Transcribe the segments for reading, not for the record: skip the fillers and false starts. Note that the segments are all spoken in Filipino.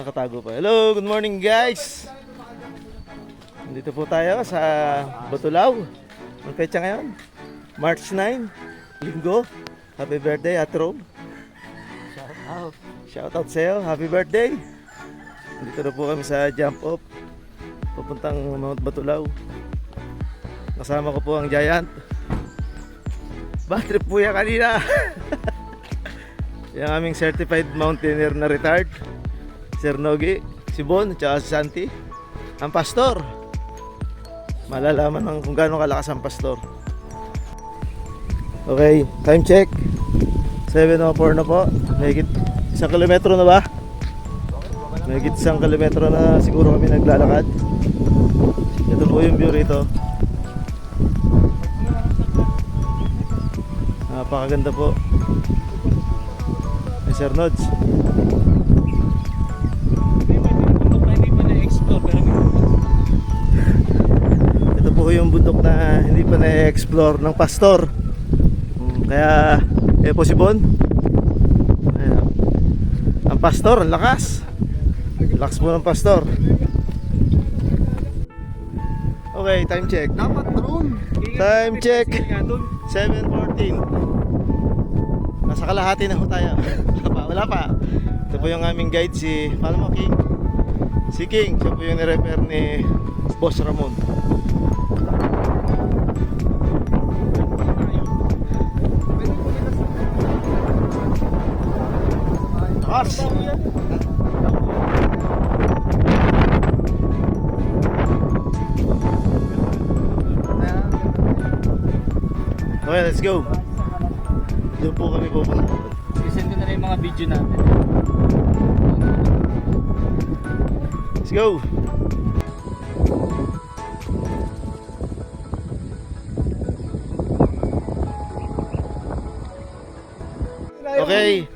nakatago pa. Hello, good morning guys. Dito po tayo sa Batulaw. Ang petsa ngayon? March 9, Linggo. Happy birthday, Atro. Shout out. Shout out sa'yo. Happy birthday. Dito na po kami sa jump off. Papuntang Mount Batulaw. Kasama ko po ang Giant. Bad trip po yan kanina. Yung aming certified mountaineer na retired, Sir Nogi, si Bon, at si Santi. Ang pastor. Malalaman ng kung gaano kalakas ang pastor. Okay, time check. 7:04 na po. Mahigit 1 kilometro na ba? Mahigit 1 kilometro na siguro kami naglalakad. Ito po yung view rito. Napakaganda po. Ay, Sir Nods. Ito po yung bundok na hindi pa na-explore ng pastor. Kaya, po si Bon. Ayan. Ang pastor, ang lakas. Lakas po ng pastor. Okay, time check. Dapat drone. Time check. 7:14. Nasa kalahati na ho tayo. Wala pa. Ito po yung aming guide, si paano mo, King? Si King, siya po yung nirepair ni Boss Ramon. Takas! Okay, let's go. Doon po kami pupunta. Isend ko na rin yung mga video natin. Let's go. Okay.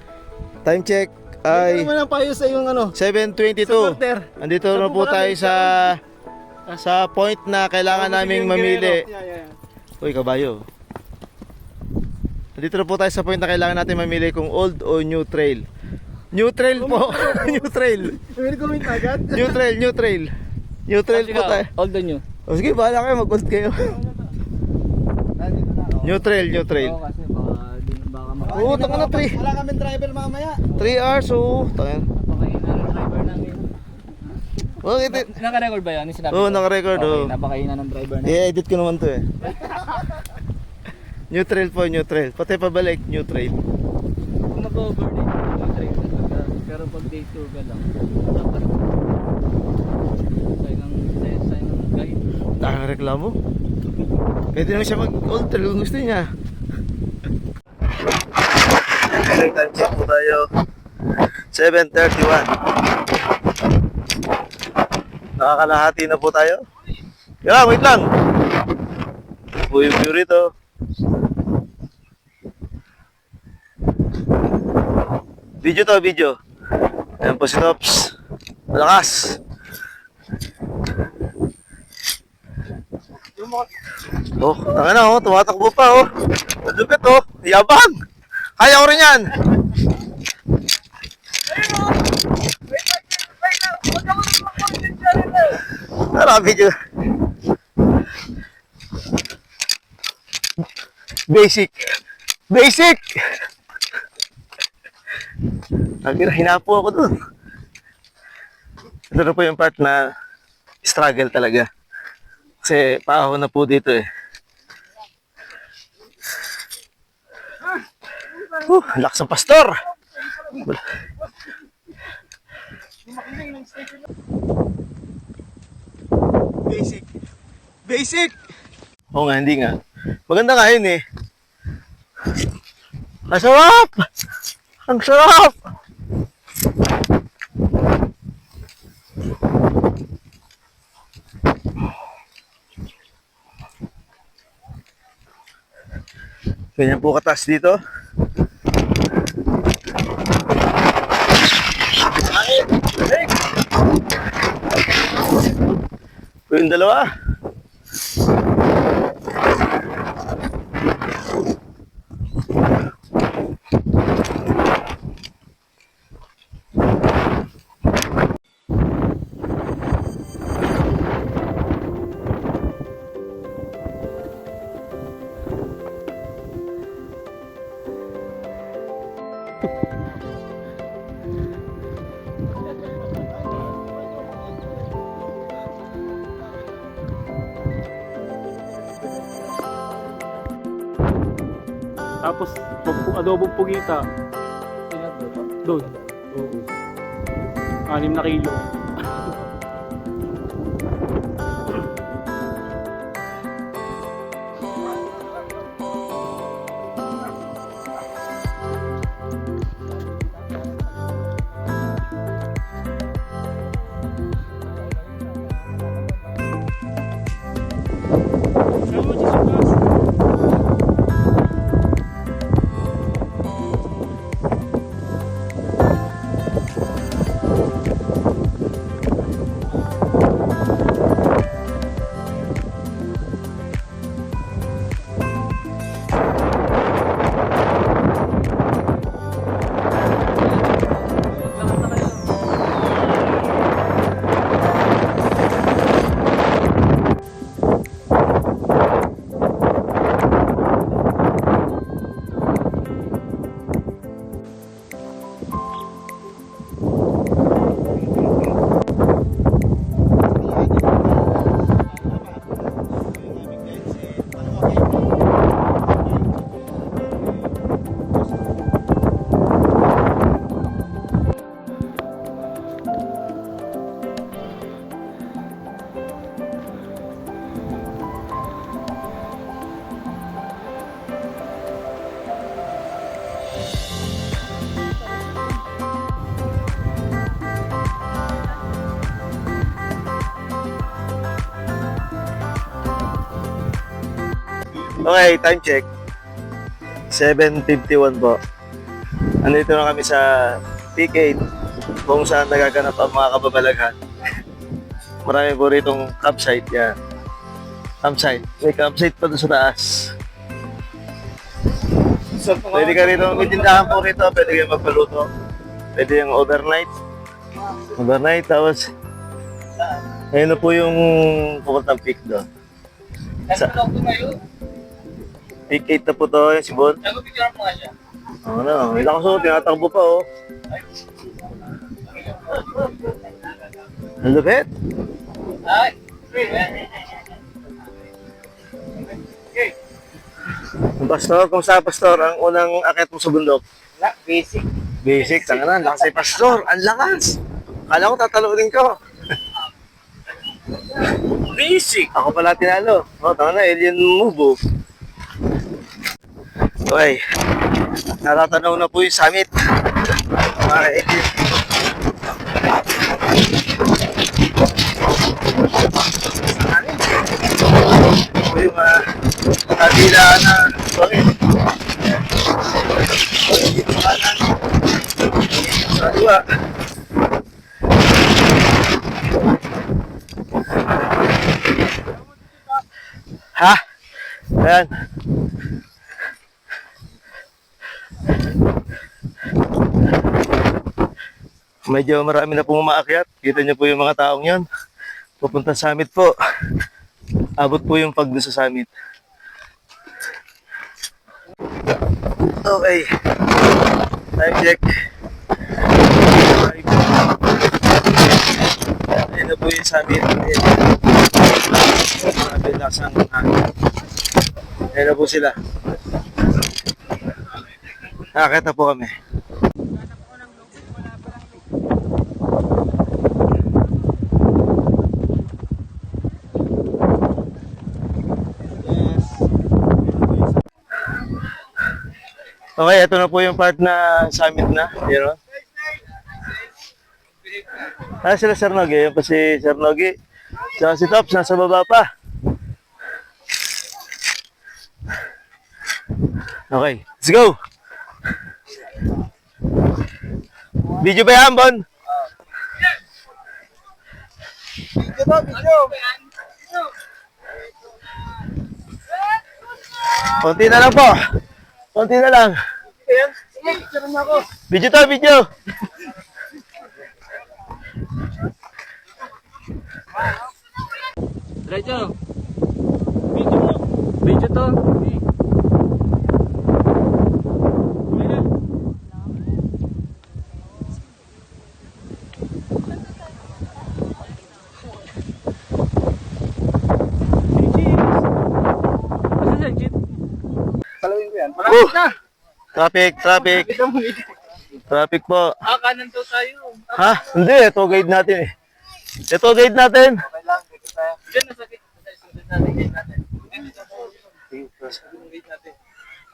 Time check ay Ano naman ang payo sa yung ano? 7:22. Supporter. Andito na po tayo sa point na kailangan naming mamili. Uy, kabayo. Andito na po tayo sa point na kailangan natin mamili kung old o new trail. New trail po. New trail. May comment agad? New trail, new trail. New trail po tayo. All the new. O sige, bahala kayo, mag-old kayo. New trail, new trail. Oo, kasi baka Oo, taka na 3. Wala kaming driver mamaya. 3 hours, oo. Taka na. Napakain na ng driver namin. Okay, Naka-record ba yan? Yung sinabi oo, ko? naka-record, oo. Okay, napakain na ng driver namin. I-edit ko naman to eh. New trail po, new trail. Pati pabalik, new trail. Kung mag-overnight, mag-train ka talaga. Pero pag day tour ka lang, dapat sign ng guide. Taka na reklamo. Pwede naman siya mag-old trail kung gusto niya. Okay, time check po tayo. 7:31. Nakakalahati na po tayo. Yeah, wait lang. Ito po yung view rito. Video to, video. Ayan po si Tops. Malakas. Oh, tanga na oh, tumatakbo pa oh. Lupit oh, yabang. Kaya ko rin yan. Tara, video. Basic. Basic. Hinapo ako dun. Ito na po yung part na struggle talaga. Kasi paahon na po dito eh. Lakas ng pastor. Basic. Basic. Oo nga, hindi nga. Maganda nga yun eh. Ang sarap! Ang sarap! Ganyan po katas dito. Po yung dalawa. Tapos, adobong pugita. Doon. Oo. 6 na kilo. Okay, time check. 7:51 po. Andito na kami sa P8 kung saan nagaganap ang mga kababalaghan. Marami po ritong campsite yan. Campsite. May campsite pa doon sa taas. Pwede ka rito, may tindahan po rito, pwede kayo magpaluto. Pwede yung overnight. Overnight, tapos ayun na po yung pupuntang peak doon. Sa, peak 8 na po to, yung Sibon. Nag-picture mo nga siya. Oo na, may lakas o, tinatakbo pa oh. Ang lupit. Ay! Pastor, kung sa Pastor, ang unang akit mo sa bundok? Wala, basic. Basic, tanga na, lakas ay Pastor, ang lakas. Kala ko tatalunin ko. Basic! Ako pala tinalo. Oh, tama na, alien move. Okay. Natatanaw na po yung summit. Okay. Ito yung kabilaan na sorry. Sa dua. Ha? Ayan. Medyo marami na pong umaakyat. Kita niyo po yung mga taong yon. Pupunta sa summit po. Abot po yung pag sa summit. Okay. Time check. Ayan na po yung summit. Marami laksang ayan na po sila. Nakakita na po kami. Okay, ito na po yung part na summit na. Yun o. Sila Sir Nogi. Yung pa si Sir Nogi. Saka si Tops, nasa baba pa. Okay, let's go! Video ba yan, Bon? Video ba? Video! Konti na lang po. Konti na lang. Video to, video. Diretso. Video mo. Video to. Oh! Traffic, traffic. Traffic po. Kanan to tayo. Ha? Hindi, ito guide natin eh. Ito guide natin. Diyan, nasa sunod natin, gate natin. Gate natin.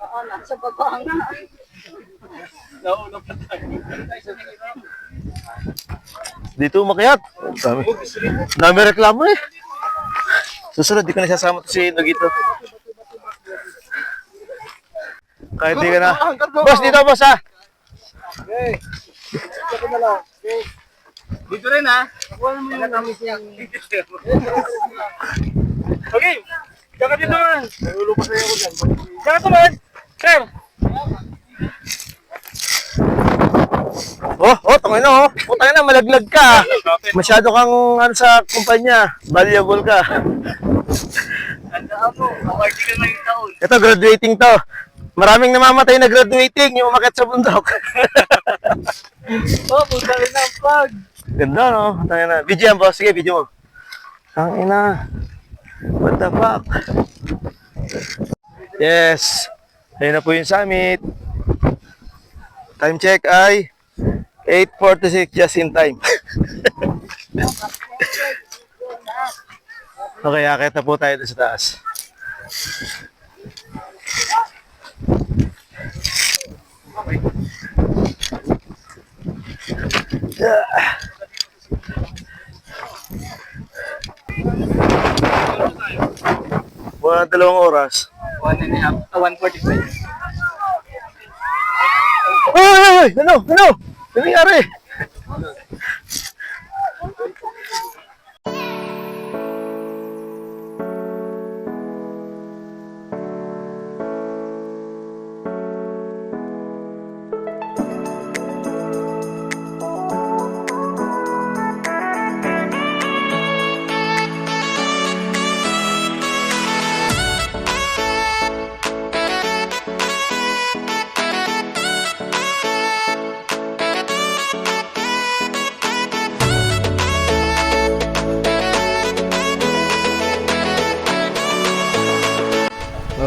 Oo, nasa baba nga. Nauna pa tayo. Dito umakyat. Dami. Dami reklamo eh. Susunod, di ko nasasama to si Nogito. Kahit di ka na. Boss, dito boss ha. Dito rin ha. Nakuha mo yung namis niya. Okay. Tsaka dito man. Nagulo pa sa'yo ko dyan. Tsaka ito man. Sir. Tangin na oh. Tangin na, malaglag ka. Masyado kang ano sa kumpanya. Valuable ka. Tandaan mo. Award ka ngayong taon. Ito, graduating to. Maraming namamatay na graduating yung umakyat sa bundok. Punta rin ang pag. Ganda no? Tangin na. Video yan boss. Sige, video mo. Tangin na. What the fuck? Yes. Ayun na po yung summit. Time check ay 8:46, just in time. Okay, akit na po tayo doon sa taas. Mga 2 oras. 1.5. 1:45. Ay! Ano? Ano? Ano nangyari?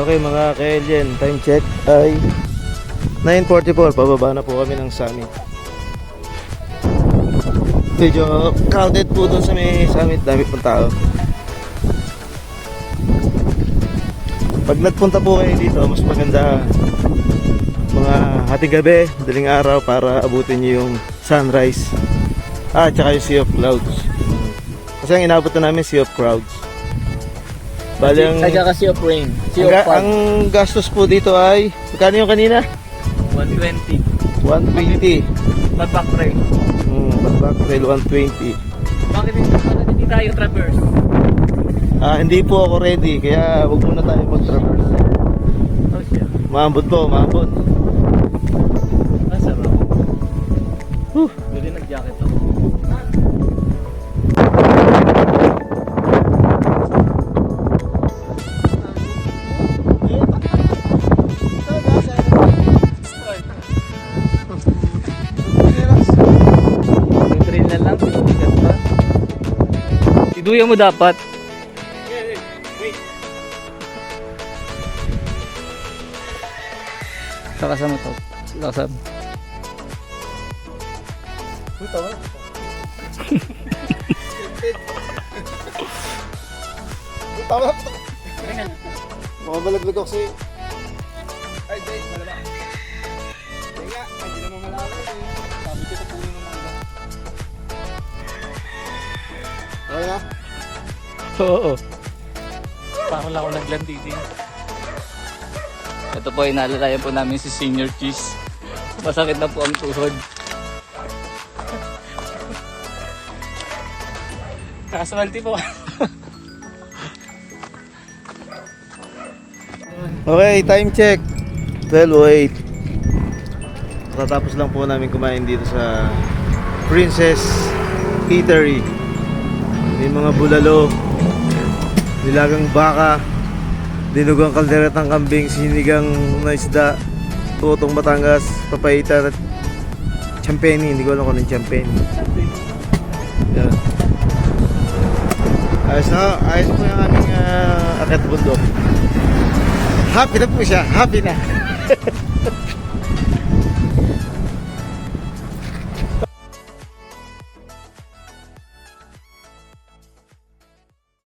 Okay mga ka-alien, time check ay 9:44. Pababa na po kami ng summit. Medyo crowded po doon sa may summit, dami pong tao. Pag nagpunta po kayo dito, mas maganda mga hating gabi, daling araw para abutin nyo yung sunrise. Tsaka yung sea of clouds. Kasi ang inabot na namin sea of clouds. Bali ang, Sea of rain. Sea of fog. ang gastos po dito ay, magkano yung kanina? 120. 120. Back trail. Back trail 120. Bakit hindi tayo traverse? Hindi po ako ready, kaya huwag muna tayo mag-traverse. Oh siya. Maambot po, maambot. Masarap. Hindi nag-jacket ako. Trail na lang, pinupigat pa. Iduyan mo dapat. Kakasama to. Kakasama. Uy, tawa na. Uy, tawa na. Makabalaglag ako sa'yo. Ay, Jay, malaba. Jay nga, hindi naman malaba eh. Sabi ko pupunin mo mga. Okay na? Oo. Parang lang ako naglandi din. Ito po, inaalalayan po namin si Senior Cheese. Masakit na po ang tuhod. Kakaswalti po. Okay, time check. 12:08. Tatapos lang po namin kumain dito sa Princess Eatery. May mga bulalo, nilagang baka, dinugang kalderetang kambing, sinigang na isda, tutong Batangas, papaitan at champeni. Hindi ko alam kung anong champeni. Yan. Ayos po yung aming akit bundok. Happy na po siya, happy na.